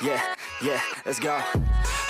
Yeah, let's go.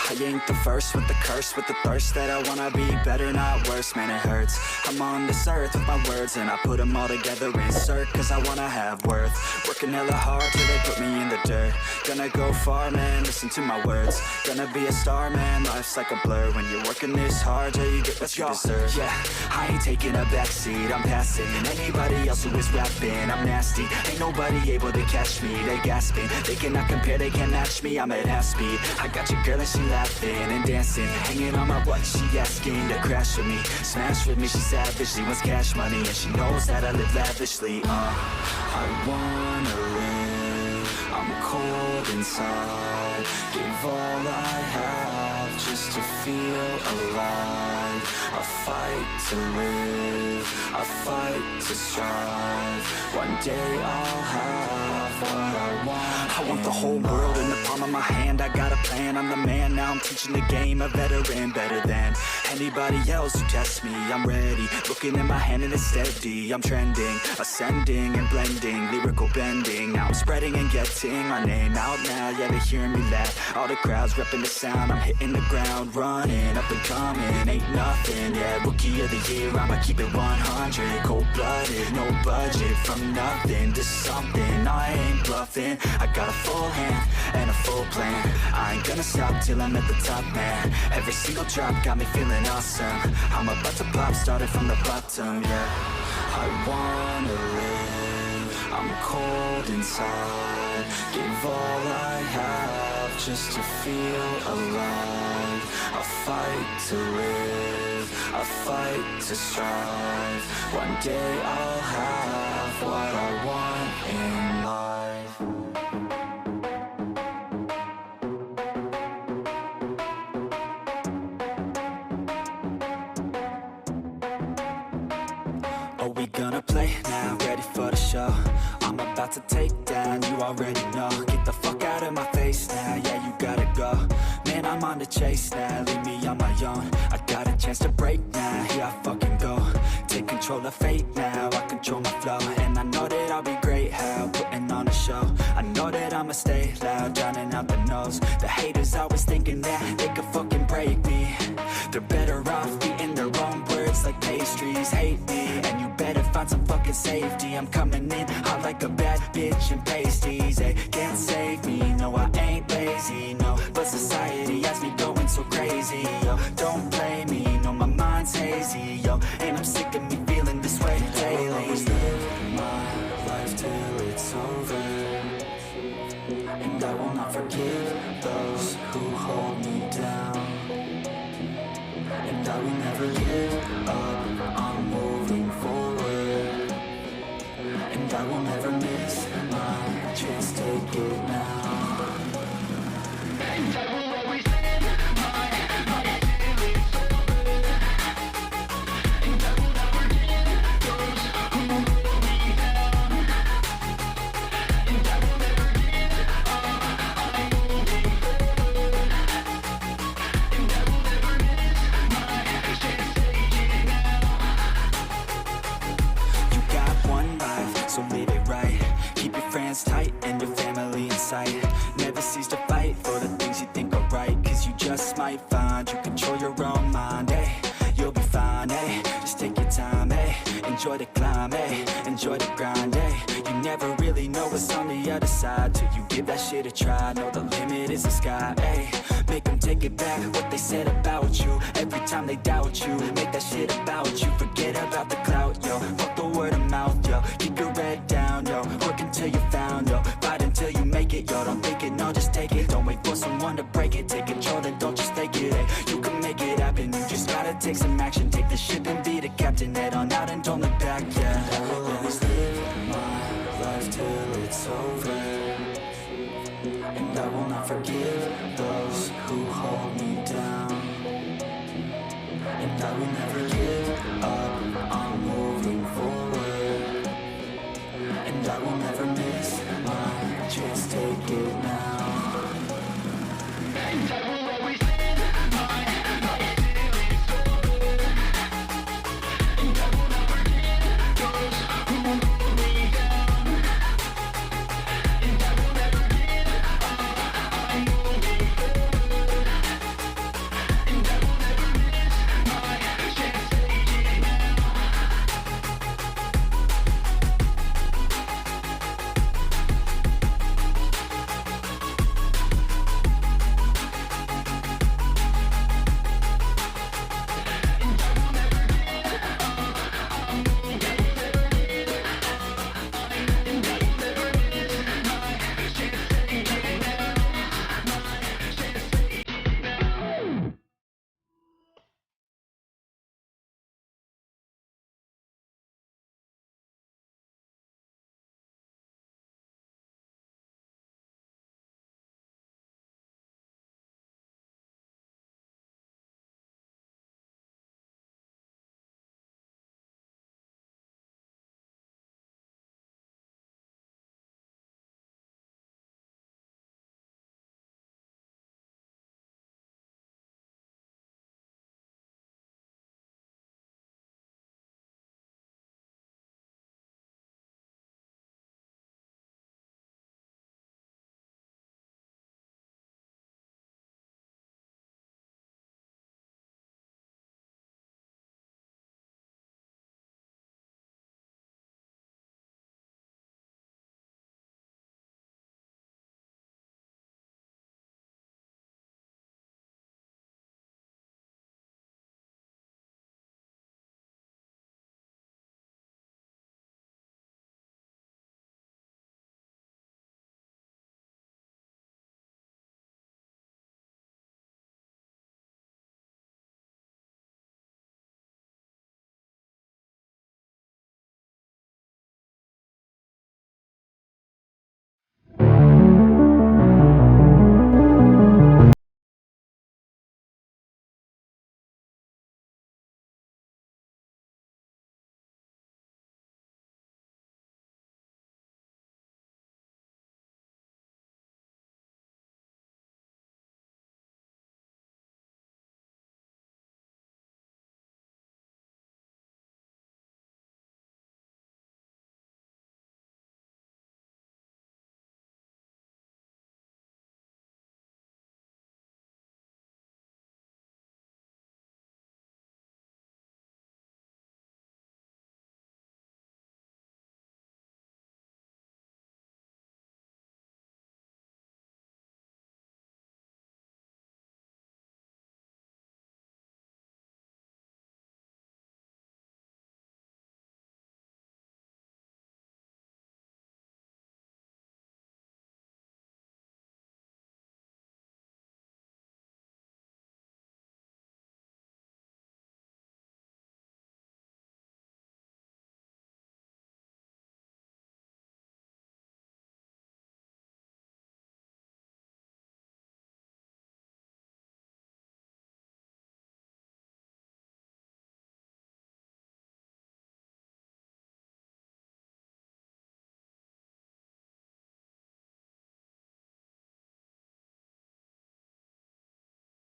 I ain't the first with the curse, with the thirst that I wanna be better, not worse, man it hurts. I'm on this earth with my words and I put them all together, insert, cause I wanna have worth. Working hella hard till they put me in the dirt. Gonna go far, man, listen to my words. Gonna be a star, man, life's like a blur. When you're working this hard, yeah, you get what you deserve. Yeah, I ain't taking a backseat, I'm passing anybody else who is rapping. I'm nasty, ain't nobody able to catch me. They gasping, they cannot compare, they can't match me. I'm at half speed, I got your girl and she laughing and dancing, hanging on my butt, she asking to crash with me, smash with me, she savage, she wants cash money, and she knows that I live lavishly. I wanna live, I'm cold inside, give all I have just to feel alive. I fight to live, I fight to strive, one day I'll have what I want. I want the whole world in the palm of my hand, I got a plan, I'm the man, now I'm teaching the game, a veteran, better than anybody else who tests me. I'm ready, looking in my hand and it's steady, I'm trending, ascending and blending, lyrical bending, now I'm spreading and getting my name out now, yeah they hearing me laugh, all the crowds repping the sound, I'm hitting the ground, running, up and coming, ain't nothing, yeah, rookie of the year, I'ma keep it 100, cold-blooded, no budget, from nothing to something, I ain't bluffing, I got a full hand and a full plan, I ain't gonna stop till I'm at the top, man, every single drop got me feeling awesome, I'm about to pop, started from the bottom, yeah, I wanna live, I'm cold inside, give all I have just to feel alive, I fight to live, I fight to strive, one day I'll have what I want in life. Are we gonna play now? Ready for the show? I'm about to take down, you already know. Get the fuck out of my face now, yeah you gotta go. Man, I'm on the chase now, leave me on my own. I got a chance to break now, here I fucking go. Take control of fate now, I control my flow. And I know that I'll be great, how putting on a show. I know that I'ma stay loud, drowning out the noise. The haters always thinking that they could fucking break me. They're better off eating their own words like pastries. Hate me, and you better find some fucking safety. I'm coming in hot like a bad bitch in pasties. They can't save me, no I ain't lazy, no. But society has me going so crazy, yo. Don't blame me, no my mind's hazy, yo. And I'm sick of me feeling this way daily. I'll always live my life till it's over, and I will not forgive those who hold me down. And I will never give up, I'm moving forward, and I will never miss my chance, take it now. And I will always live my life till it's over, and I will never give those who hold me down. And I will never give up, I'm moving forward, and I will never miss my chance, take it now. You got one life, so live it right. Keep your friends tight and your family in sight. Never cease to fight for the things you think are right, cause you just might find you control your own mind, eh? You'll be fine, eh? Just take your time, eh? Enjoy the climb, eh? Enjoy the grind, eh? You never really know what's on the other side till you give that shit a try. Know the limit is the sky, eh? Make them take it back, what they said about you. Every time they doubt you, make that shit about you. Forget about the clout, yo. Fuck the word of mouth, yo. Keep your head down, yo. Work until you're found, yo. Fight until you make it, yo. Don't think it, no, just take it. Don't wait for someone to break it. Take control and don't just take it, eh? You can make it happen, you just gotta take some action. Take the ship and be the captain. Head on out and don't look back, yeah. I will always live my life till it's over, and I will not forgive those